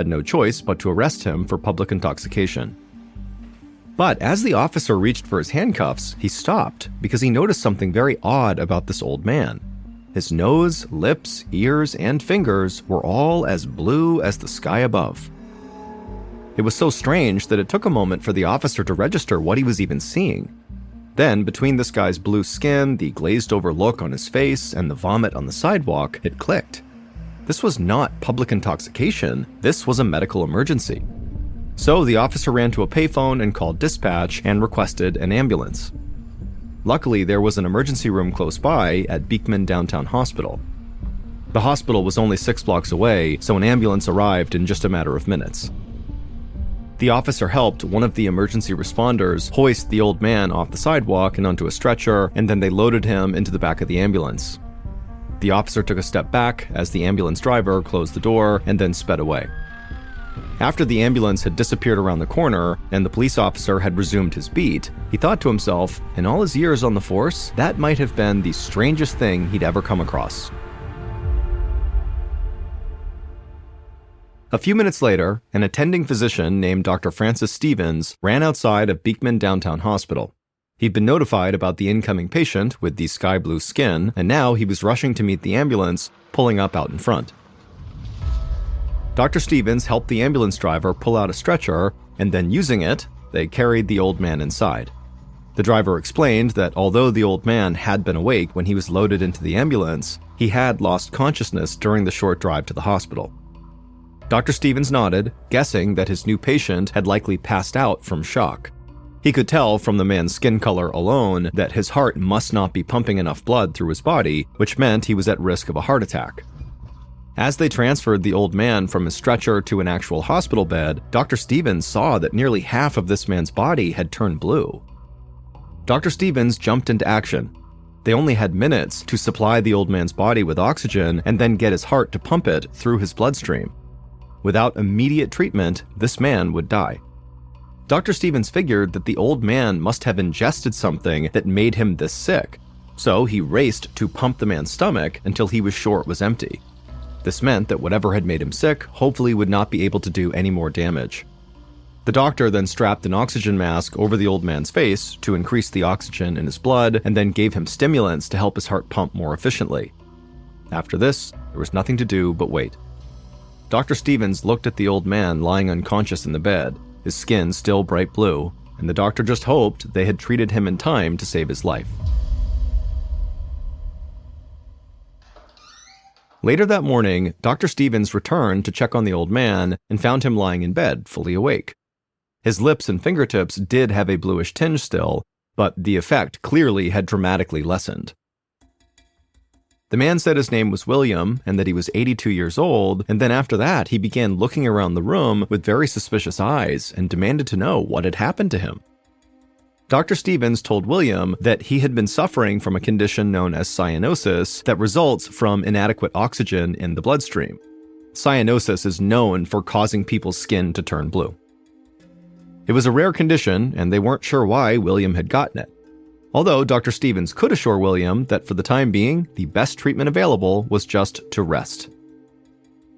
had no choice but to arrest him for public intoxication. But as the officer reached for his handcuffs, he stopped because he noticed something very odd about this old man. His nose, lips, ears, and fingers were all as blue as the sky above. It was so strange that it took a moment for the officer to register what he was even seeing. Then, between this guy's blue skin, the glazed-over look on his face, and the vomit on the sidewalk, it clicked. This was not public intoxication, this was a medical emergency. So the officer ran to a payphone and called dispatch and requested an ambulance. Luckily, there was an emergency room close by at Beekman Downtown Hospital. The hospital was only 6 blocks away, so an ambulance arrived in just a matter of minutes. The officer helped one of the emergency responders hoist the old man off the sidewalk and onto a stretcher, and then they loaded him into the back of the ambulance. The officer took a step back as the ambulance driver closed the door and then sped away. After the ambulance had disappeared around the corner and the police officer had resumed his beat, he thought to himself, in all his years on the force, that might have been the strangest thing he'd ever come across. A few minutes later, an attending physician named Dr. Francis Stevens ran outside of Beekman Downtown Hospital. He'd been notified about the incoming patient with the sky blue skin, and now he was rushing to meet the ambulance, pulling up out in front. Dr. Stevens helped the ambulance driver pull out a stretcher, and then using it, they carried the old man inside. The driver explained that although the old man had been awake when he was loaded into the ambulance, he had lost consciousness during the short drive to the hospital. Dr. Stevens nodded, guessing that his new patient had likely passed out from shock. He could tell from the man's skin color alone that his heart must not be pumping enough blood through his body, which meant he was at risk of a heart attack. As they transferred the old man from his stretcher to an actual hospital bed, Dr. Stevens saw that nearly half of this man's body had turned blue. Dr. Stevens jumped into action. They only had minutes to supply the old man's body with oxygen and then get his heart to pump it through his bloodstream. Without immediate treatment, this man would die. Dr. Stevens figured that the old man must have ingested something that made him this sick, so he raced to pump the man's stomach until he was sure it was empty. This meant that whatever had made him sick hopefully would not be able to do any more damage. The doctor then strapped an oxygen mask over the old man's face to increase the oxygen in his blood and then gave him stimulants to help his heart pump more efficiently. After this, there was nothing to do but wait. Dr. Stevens looked at the old man lying unconscious in the bed, his skin still bright blue, and the doctor just hoped they had treated him in time to save his life. Later that morning, Dr. Stevens returned to check on the old man and found him lying in bed, fully awake. His lips and fingertips did have a bluish tinge still, but the effect clearly had dramatically lessened. The man said his name was William and that he was 82 years old, and then after that he began looking around the room with very suspicious eyes and demanded to know what had happened to him. Dr. Stevens told William that he had been suffering from a condition known as cyanosis that results from inadequate oxygen in the bloodstream. Cyanosis is known for causing people's skin to turn blue. It was a rare condition, and they weren't sure why William had gotten it. Although Dr. Stevens could assure William that for the time being, the best treatment available was just to rest.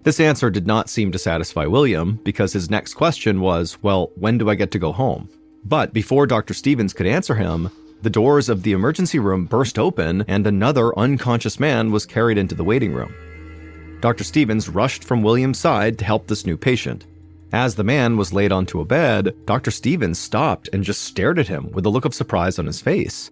This answer did not seem to satisfy William because his next question was, well, when do I get to go home? But before Dr. Stevens could answer him, the doors of the emergency room burst open and another unconscious man was carried into the waiting room. Dr. Stevens rushed from William's side to help this new patient. As the man was laid onto a bed, Dr. Stevens stopped and just stared at him with a look of surprise on his face.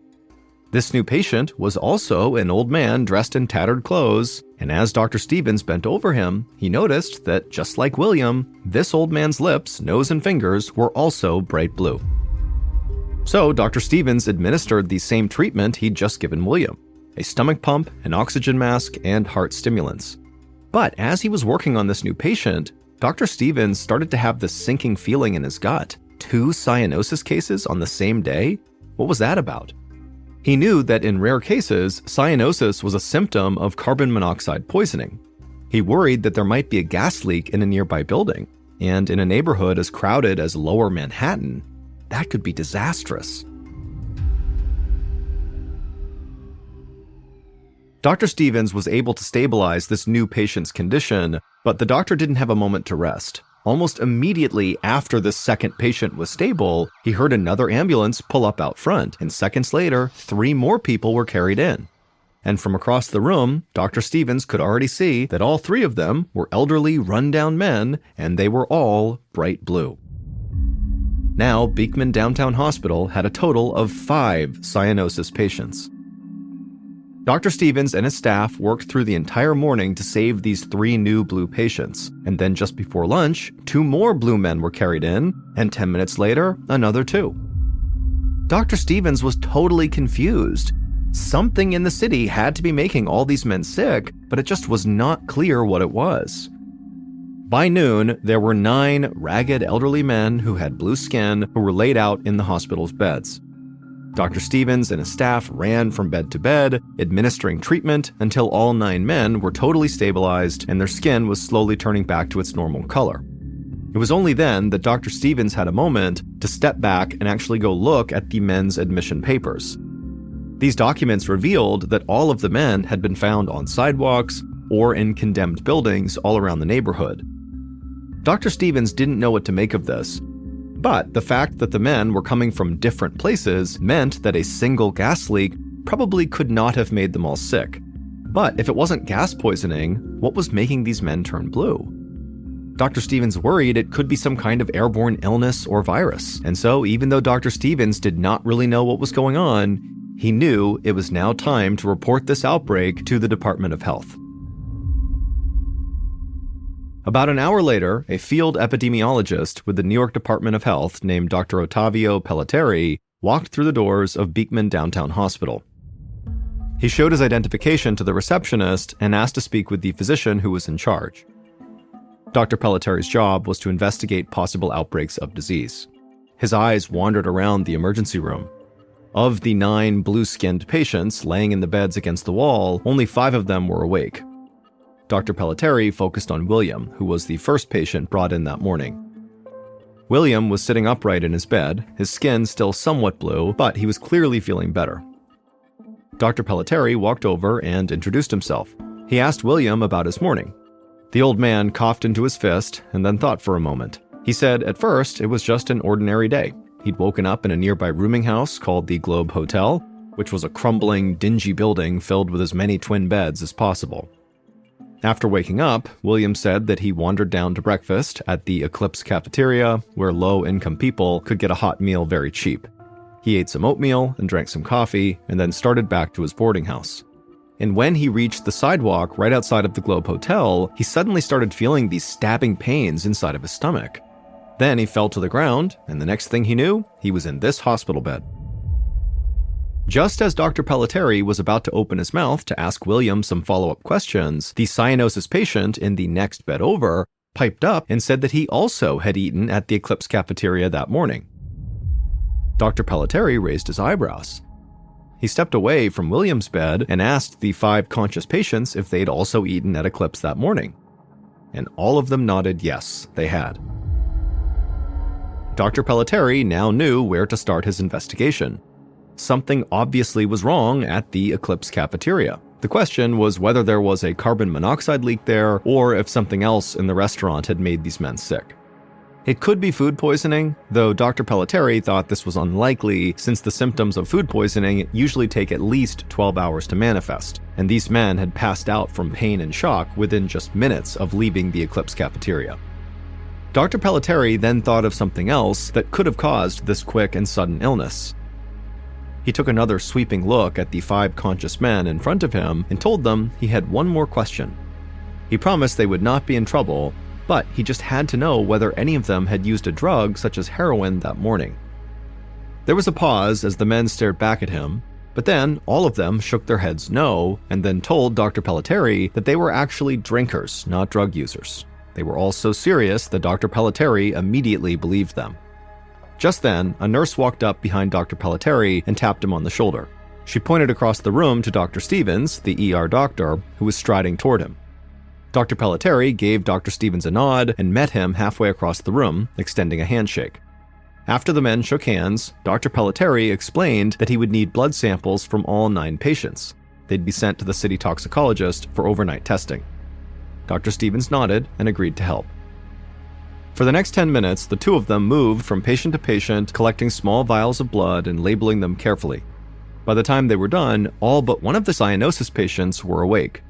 This new patient was also an old man dressed in tattered clothes, and as Dr. Stevens bent over him, he noticed that, just like William, this old man's lips, nose, and fingers were also bright blue. So Dr. Stevens administered the same treatment he'd just given William: a stomach pump, an oxygen mask, and heart stimulants. But as he was working on this new patient, Dr. Stevens started to have this sinking feeling in his gut. 2 cyanosis cases on the same day? What was that about? He knew that in rare cases, cyanosis was a symptom of carbon monoxide poisoning. He worried that there might be a gas leak in a nearby building, and in a neighborhood as crowded as Lower Manhattan, that could be disastrous. Dr. Stevens was able to stabilize this new patient's condition, but the doctor didn't have a moment to rest. Almost immediately after the second patient was stable, he heard another ambulance pull up out front, and seconds later, 3 more people were carried in. And from across the room, Dr. Stevens could already see that all 3 of them were elderly, run-down men, and they were all bright blue. Now, Beekman Downtown Hospital had a total of 5 cyanosis patients. Dr. Stevens and his staff worked through the entire morning to save these 3 new blue patients, and then just before lunch, 2 more blue men were carried in, and 10 minutes later, another 2. Dr. Stevens was totally confused. Something in the city had to be making all these men sick, but it just was not clear what it was. By noon, there were 9 ragged elderly men who had blue skin who were laid out in the hospital's beds. Dr. Stevens and his staff ran from bed to bed, administering treatment until all 9 men were totally stabilized and their skin was slowly turning back to its normal color. It was only then that Dr. Stevens had a moment to step back and actually go look at the men's admission papers. These documents revealed that all of the men had been found on sidewalks or in condemned buildings all around the neighborhood. Dr. Stevens didn't know what to make of this, but the fact that the men were coming from different places meant that a single gas leak probably could not have made them all sick. But if it wasn't gas poisoning, what was making these men turn blue? Dr. Stevens worried it could be some kind of airborne illness or virus, and so even though Dr. Stevens did not really know what was going on, he knew it was now time to report this outbreak to the Department of Health. About an hour later, a field epidemiologist with the New York Department of Health named Dr. Ottavio Pelletieri walked through the doors of Beekman Downtown Hospital. He showed his identification to the receptionist and asked to speak with the physician who was in charge. Dr. Pelletieri's job was to investigate possible outbreaks of disease. His eyes wandered around the emergency room. Of the 9 blue-skinned patients laying in the beds against the wall, only 5 of them were awake. Dr. Pelletieri focused on William, who was the first patient brought in that morning. William was sitting upright in his bed, his skin still somewhat blue, but he was clearly feeling better. Dr. Pelletieri walked over and introduced himself. He asked William about his morning. The old man coughed into his fist and then thought for a moment. He said at first it was just an ordinary day. He'd woken up in a nearby rooming house called the Globe Hotel, which was a crumbling, dingy building filled with as many twin beds as possible. After waking up, William said that he wandered down to breakfast at the Eclipse cafeteria, where low-income people could get a hot meal very cheap. He ate some oatmeal and drank some coffee, and then started back to his boarding house. And when he reached the sidewalk right outside of the Globe Hotel, he suddenly started feeling these stabbing pains inside of his stomach. Then he fell to the ground, and the next thing he knew, he was in this hospital bed. Just as Dr. Pelletieri was about to open his mouth to ask William some follow-up questions, the cyanosis patient in the next bed over piped up and said that he also had eaten at the Eclipse cafeteria that morning. Dr. Pelletieri raised his eyebrows. He stepped away from William's bed and asked the 5 conscious patients if they'd also eaten at Eclipse that morning. And all of them nodded yes, they had. Dr. Pelletieri now knew where to start his investigation. Something obviously was wrong at the Eclipse cafeteria. The question was whether there was a carbon monoxide leak there or if something else in the restaurant had made these men sick. It could be food poisoning, though Dr. Pelletieri thought this was unlikely since the symptoms of food poisoning usually take at least 12 hours to manifest, and these men had passed out from pain and shock within just minutes of leaving the Eclipse cafeteria. Dr. Pelletieri then thought of something else that could have caused this quick and sudden illness. He took another sweeping look at the 5 conscious men in front of him and told them he had one more question. He promised they would not be in trouble, but he just had to know whether any of them had used a drug such as heroin that morning. There was a pause as the men stared back at him, but then all of them shook their heads no, and then told Dr. Pelletieri that they were actually drinkers, not drug users. They were all so serious that Dr. Pelletieri immediately believed them. Just then, a nurse walked up behind Dr. Pelletieri and tapped him on the shoulder. She pointed across the room to Dr. Stevens, the ER doctor, who was striding toward him. Dr. Pelletieri gave Dr. Stevens a nod and met him halfway across the room, extending a handshake. After the men shook hands, Dr. Pelletieri explained that he would need blood samples from all 9 patients. They'd be sent to the city toxicologist for overnight testing. Dr. Stevens nodded and agreed to help. For the next 10 minutes, the two of them moved from patient to patient, collecting small vials of blood and labeling them carefully. By the time they were done, all but one of the cyanosis patients were awake.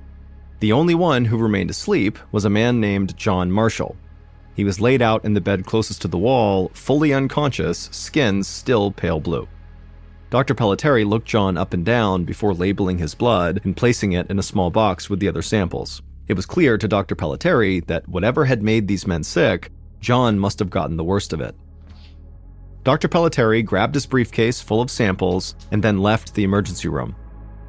The only one who remained asleep was a man named John Marshall. He was laid out in the bed closest to the wall, fully unconscious, skin still pale blue. Dr. Pelletieri looked John up and down before labeling his blood and placing it in a small box with the other samples. It was clear to Dr. Pelletieri that whatever had made these men sick, John must have gotten the worst of it. Dr. Pelletieri grabbed his briefcase full of samples and then left the emergency room.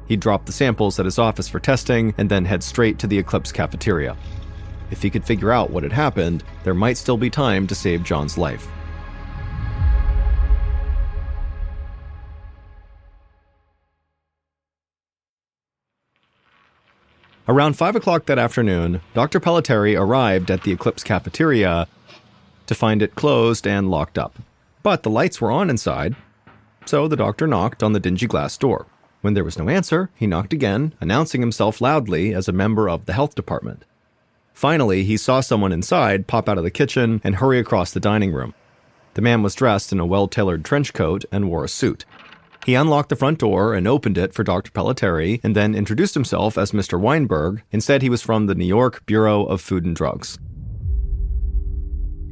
He dropped the samples at his office for testing and then head straight to the Eclipse cafeteria. If he could figure out what had happened, there might still be time to save John's life. Around 5 o'clock that afternoon, Dr. Pelletieri arrived at the Eclipse cafeteria to find it closed and locked up. But the lights were on inside, so the doctor knocked on the dingy glass door. When there was no answer, he knocked again, announcing himself loudly as a member of the health department. Finally, he saw someone inside pop out of the kitchen and hurry across the dining room. The man was dressed in a well-tailored trench coat and wore a suit. He unlocked the front door and opened it for Dr. Pelletieri and then introduced himself as Mr. Weinberg and said he was from the New York Bureau of Food and Drugs.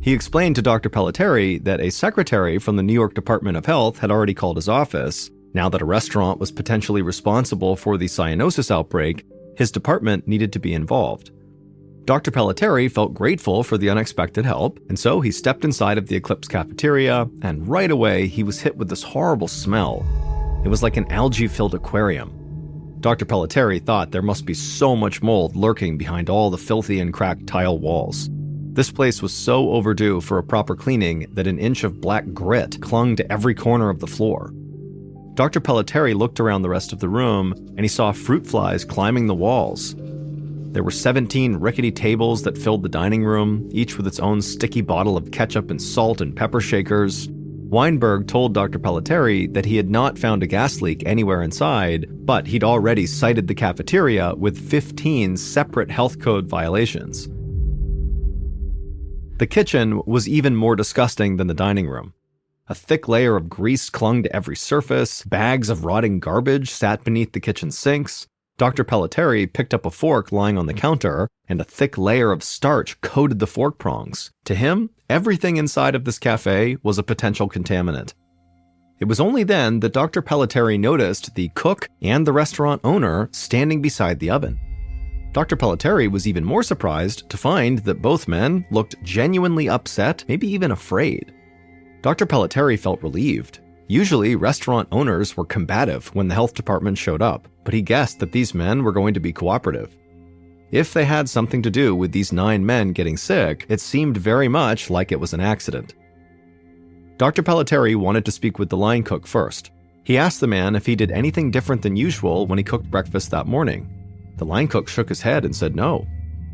He explained to Dr. Pelletieri that a secretary from the New York Department of Health had already called his office. Now that a restaurant was potentially responsible for the cyanosis outbreak, his department needed to be involved. Dr. Pelletieri felt grateful for the unexpected help, and so he stepped inside of the Eclipse cafeteria, and right away he was hit with this horrible smell. It was like an algae-filled aquarium. Dr. Pelletieri thought there must be so much mold lurking behind all the filthy and cracked tile walls. This place was so overdue for a proper cleaning that an inch of black grit clung to every corner of the floor. Dr. Pelletieri looked around the rest of the room, and he saw fruit flies climbing the walls. There were 17 rickety tables that filled the dining room, each with its own sticky bottle of ketchup and salt and pepper shakers. Weinberg told Dr. Pelletieri that he had not found a gas leak anywhere inside, but he'd already cited the cafeteria with 15 separate health code violations. The kitchen was even more disgusting than the dining room. A thick layer of grease clung to every surface, bags of rotting garbage sat beneath the kitchen sinks. Dr. Pelletieri picked up a fork lying on the counter, and a thick layer of starch coated the fork prongs. To him, everything inside of this cafe was a potential contaminant. It was only then that Dr. Pelletieri noticed the cook and the restaurant owner standing beside the oven. Dr. Pelletieri was even more surprised to find that both men looked genuinely upset, maybe even afraid. Dr. Pelletieri felt relieved. Usually, restaurant owners were combative when the health department showed up, but he guessed that these men were going to be cooperative. If they had something to do with these 9 men getting sick, it seemed very much like it was an accident. Dr. Pelletieri wanted to speak with the line cook first. He asked the man if he did anything different than usual when he cooked breakfast that morning. The line cook shook his head and said no.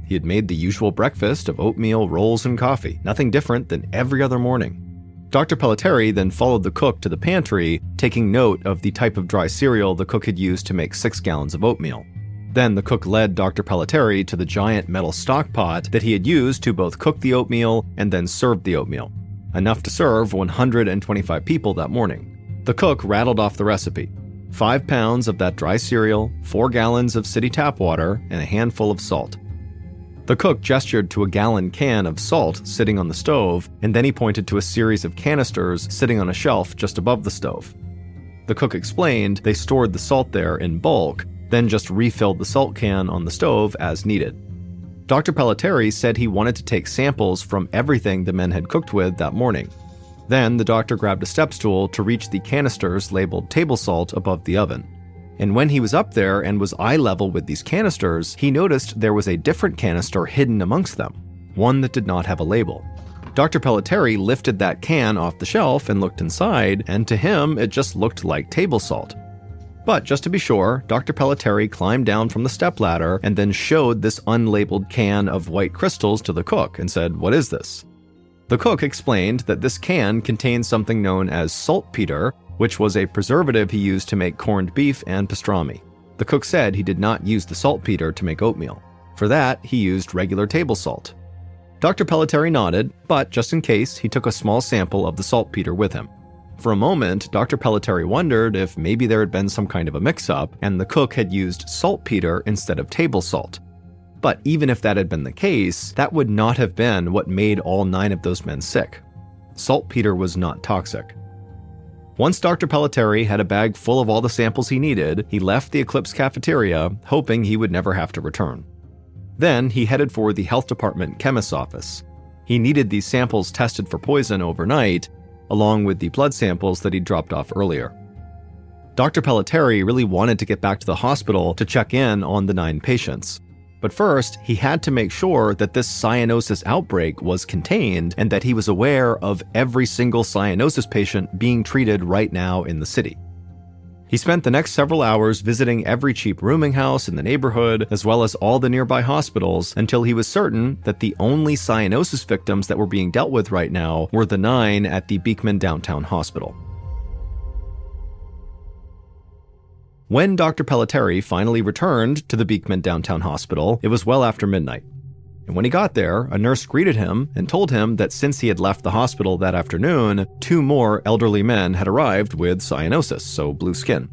He had made the usual breakfast of oatmeal, rolls, and coffee, nothing different than every other morning. Dr. Pelletieri then followed the cook to the pantry, taking note of the type of dry cereal the cook had used to make 6 gallons of oatmeal. Then the cook led Dr. Pelletieri to the giant metal stock pot that he had used to both cook the oatmeal and then serve the oatmeal, enough to serve 125 people that morning. The cook rattled off the recipe: 5 pounds of that dry cereal, 4 gallons of city tap water, and a handful of salt. The cook gestured to a gallon can of salt sitting on the stove, and then he pointed to a series of canisters sitting on a shelf just above the stove. The cook explained they stored the salt there in bulk, then just refilled the salt can on the stove as needed. Dr. Pelletieri said he wanted to take samples from everything the men had cooked with that morning. Then the doctor grabbed a step stool to reach the canisters labeled table salt above the oven. And when he was up there and was eye level with these canisters, he noticed there was a different canister hidden amongst them, one that did not have a label. Dr. Pelletieri lifted that can off the shelf and looked inside, and to him, it just looked like table salt. But just to be sure, Dr. Pelletieri climbed down from the stepladder and then showed this unlabeled can of white crystals to the cook and said, "What is this?" The cook explained that this can contained something known as saltpeter, which was a preservative he used to make corned beef and pastrami. The cook said he did not use the saltpeter to make oatmeal. For that, he used regular table salt. Dr. Pelletieri nodded, but just in case, he took a small sample of the saltpeter with him. For a moment, Dr. Pelletieri wondered if maybe there had been some kind of a mix-up and the cook had used saltpeter instead of table salt. But even if that had been the case, that would not have been what made all 9 of those men sick. Saltpeter was not toxic. Once Dr. Pelletieri had a bag full of all the samples he needed, he left the Eclipse cafeteria, hoping he would never have to return. Then he headed for the health department chemist's office. He needed these samples tested for poison overnight, along with the blood samples that he'd dropped off earlier. Dr. Pelletieri really wanted to get back to the hospital to check in on the 9 patients. But first, he had to make sure that this cyanosis outbreak was contained and that he was aware of every single cyanosis patient being treated right now in the city. He spent the next several hours visiting every cheap rooming house in the neighborhood, as well as all the nearby hospitals, until he was certain that the only cyanosis victims that were being dealt with right now were the 9 at the Beekman Downtown Hospital. When Dr. Pelletieri finally returned to the Beekman Downtown Hospital, it was well after midnight. And when he got there, a nurse greeted him and told him that since he had left the hospital that afternoon, 2 more elderly men had arrived with cyanosis, so blue skin.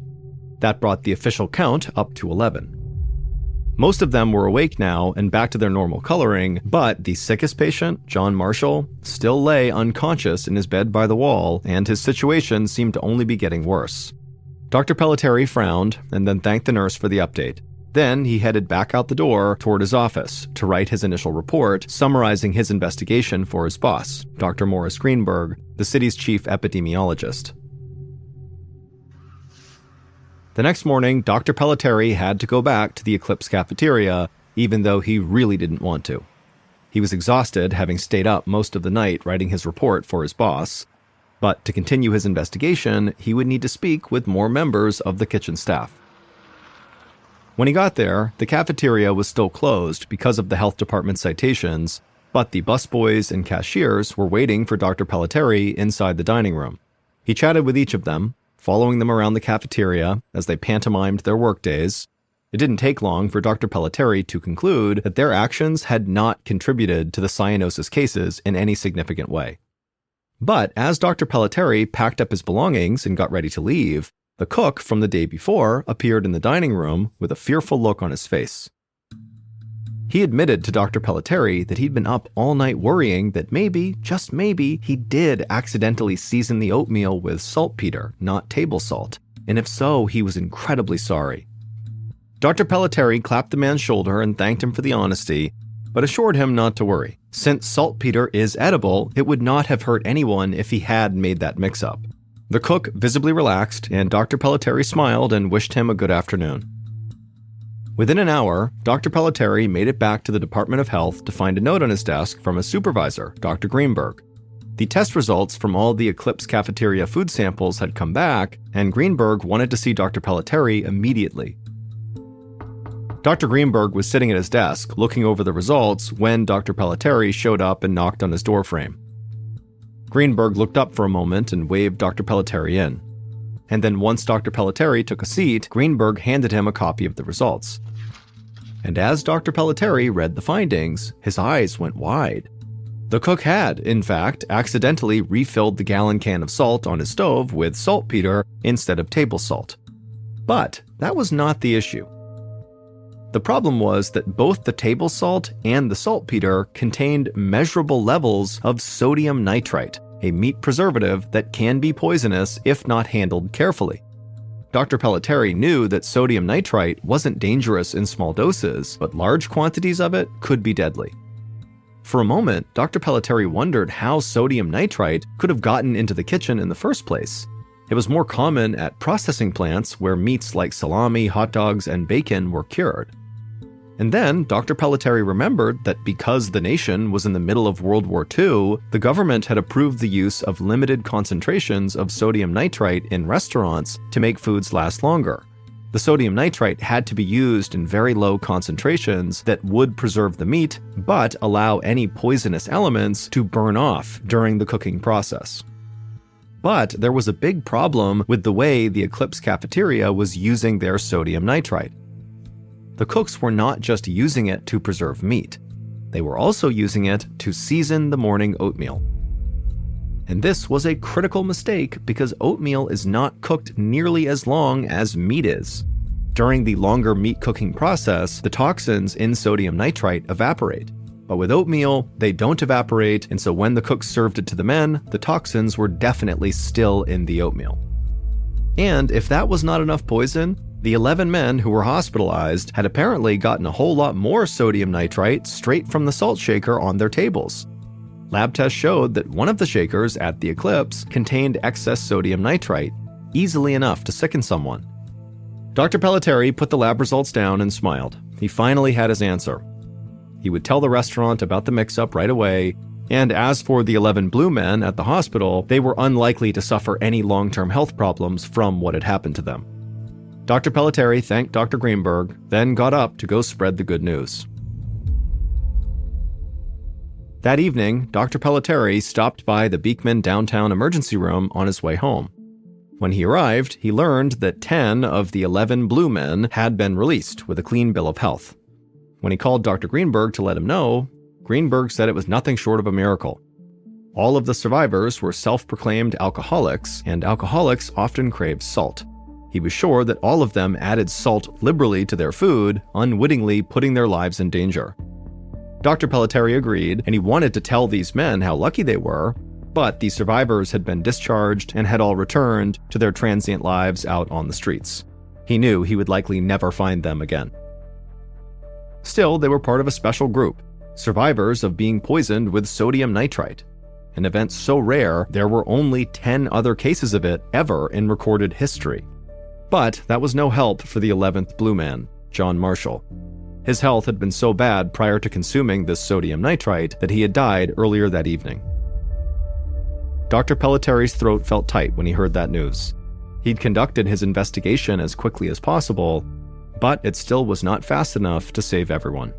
That brought the official count up to 11. Most of them were awake now and back to their normal coloring, but the sickest patient, John Marshall, still lay unconscious in his bed by the wall, and his situation seemed to only be getting worse. Dr. Pelletieri frowned and then thanked the nurse for the update. Then he headed back out the door toward his office to write his initial report, summarizing his investigation for his boss, Dr. Morris Greenberg, the city's chief epidemiologist. The next morning, Dr. Pelletieri had to go back to the Eclipse cafeteria, even though he really didn't want to. He was exhausted, having stayed up most of the night writing his report for his boss. But to continue his investigation, he would need to speak with more members of the kitchen staff. When he got there, the cafeteria was still closed because of the health department citations, but the busboys and cashiers were waiting for Dr. Pelletieri inside the dining room. He chatted with each of them, following them around the cafeteria as they pantomimed their workdays. It didn't take long for Dr. Pelletieri to conclude that their actions had not contributed to the cyanosis cases in any significant way. But as Dr. Pelletieri packed up his belongings and got ready to leave, the cook from the day before appeared in the dining room with a fearful look on his face. He admitted to Dr. Pelletieri that he'd been up all night worrying that maybe, just maybe, he did accidentally season the oatmeal with saltpeter, not table salt, and if so, he was incredibly sorry. Dr. Pelletieri clapped the man's shoulder and thanked him for the honesty, but assured him not to worry. Since saltpeter is edible, it would not have hurt anyone if he had made that mix-up. The cook visibly relaxed, and Dr. Pelletieri smiled and wished him a good afternoon. Within an hour, Dr. Pelletieri made it back to the Department of Health to find a note on his desk from his supervisor, Dr. Greenberg. The test results from all the Eclipse cafeteria food samples had come back, and Greenberg wanted to see Dr. Pelletieri immediately. Dr. Greenberg was sitting at his desk, looking over the results, when Dr. Pelletieri showed up and knocked on his doorframe. Greenberg looked up for a moment and waved Dr. Pelletieri in. And then once Dr. Pelletieri took a seat, Greenberg handed him a copy of the results. And as Dr. Pelletieri read the findings, his eyes went wide. The cook had, in fact, accidentally refilled the gallon can of salt on his stove with saltpeter instead of table salt. But that was not the issue. The problem was that both the table salt and the saltpeter contained measurable levels of sodium nitrite, a meat preservative that can be poisonous if not handled carefully. Dr. Pelletieri knew that sodium nitrite wasn't dangerous in small doses, but large quantities of it could be deadly. For a moment, Dr. Pelletieri wondered how sodium nitrite could have gotten into the kitchen in the first place. It was more common at processing plants where meats like salami, hot dogs, and bacon were cured. And then Dr. Pelletieri remembered that because the nation was in the middle of World War II, the government had approved the use of limited concentrations of sodium nitrite in restaurants to make foods last longer. The sodium nitrite had to be used in very low concentrations that would preserve the meat, but allow any poisonous elements to burn off during the cooking process. But there was a big problem with the way the Eclipse cafeteria was using their sodium nitrite. The cooks were not just using it to preserve meat. They were also using it to season the morning oatmeal. And this was a critical mistake because oatmeal is not cooked nearly as long as meat is. During the longer meat cooking process, the toxins in sodium nitrite evaporate. But with oatmeal, they don't evaporate, and so when the cooks served it to the men, the toxins were definitely still in the oatmeal. And if that was not enough poison, the 11 men who were hospitalized had apparently gotten a whole lot more sodium nitrite straight from the salt shaker on their tables. Lab tests showed that one of the shakers at the Eclipse contained excess sodium nitrite, easily enough to sicken someone. Dr. Pelletieri put the lab results down and smiled. He finally had his answer. He would tell the restaurant about the mix-up right away, and as for the 11 blue men at the hospital, they were unlikely to suffer any long-term health problems from what had happened to them. Dr. Pelletieri thanked Dr. Greenberg, then got up to go spread the good news. That evening, Dr. Pelletieri stopped by the Beekman downtown emergency room on his way home. When he arrived, he learned that 10 of the 11 blue men had been released with a clean bill of health. When he called Dr. Greenberg to let him know, Greenberg said it was nothing short of a miracle. All of the survivors were self-proclaimed alcoholics, and alcoholics often crave salt. He was sure that all of them added salt liberally to their food, unwittingly putting their lives in danger. Dr. Pelletieri agreed, and he wanted to tell these men how lucky they were, but the survivors had been discharged and had all returned to their transient lives out on the streets. He knew he would likely never find them again. Still, they were part of a special group, survivors of being poisoned with sodium nitrite, an event so rare there were only 10 other cases of it ever in recorded history. But that was no help for the 11th blue man, John Marshall. His health had been so bad prior to consuming this sodium nitrite that he had died earlier that evening. Dr. Pelletieri's throat felt tight when he heard that news. He'd conducted his investigation as quickly as possible, but it still was not fast enough to save everyone.